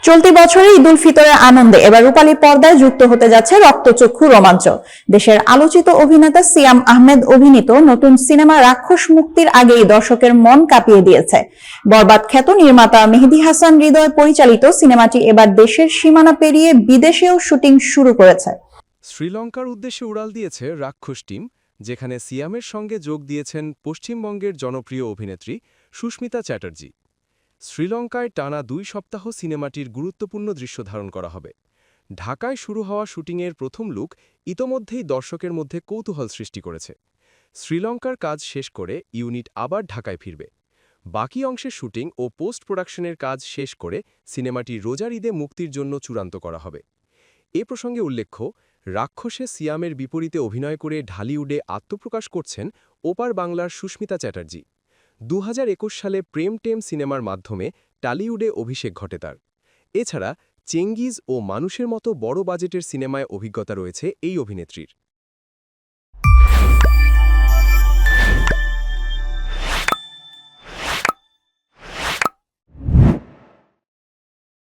চলতি বছরে ঈদ উল ফিতরের আনন্দে এবার রূপালী পর্দায় যুক্ত হতে যাচ্ছে রক্তচক্ষু রোমাঞ্চ। দেশের আলোচিত অভিনেতা সিয়াম আহমেদ অভিনীত নতুন সিনেমা রাক্ষস মুক্তির আগেই দর্শকের মন কাঁপিয়ে দিয়েছে। বরবাদ খ্যাত নির্মাতা মেহেদী হাসান হৃদয় পরিচালিত সিনেমাটি এবার দেশের সীমানা পেরিয়ে বিদেশেও শুটিং শুরু করেছে। শ্রীলঙ্কার উদ্দেশ্যে উড়াল দিয়েছে রাক্ষস টিম, যেখানে সিয়ামের সঙ্গে যোগ দিয়েছেন পশ্চিমবঙ্গের জনপ্রিয় অভিনেত্রী সুস্মিতা চ্যাটার্জি। শ্রীলঙ্কায় টানা 2 সপ্তাহ সিনেমাটির গুরুত্বপূর্ণ দৃশ্য ধারণ করা হবে। ঢাকায় শুরু হওয়া শুটিংয়ের প্রথম লুক ইতোমধ্যেই দর্শকের মধ্যে কৌতূহল সৃষ্টি করেছে। শ্রীলঙ্কার কাজ শেষ করে ইউনিট আবার ঢাকায় ফিরবে। বাকি অংশের শুটিং ও পোস্ট প্রোডাকশনের কাজ শেষ করে সিনেমাটি রোজার ঈদে মুক্তির জন্য চূড়ান্ত করা হবে। এ প্রসঙ্গে উল্লেখ্য, রাক্ষসে সিয়ামের বিপরীতে অভিনয় করে ঢালিউডে আত্মপ্রকাশ করছেন ওপার বাংলার সুস্মিতা চ্যাটার্জি। 2021 সালে প্রেম টেম সিনেমার মাধ্যমে টালিউডে অভিষেক ঘটে তার। এছাড়া চেঙ্গিজ ও মানুষের মতো বড় বাজেটের সিনেমায় অভিজ্ঞতা রয়েছে এই অভিনেত্রীর।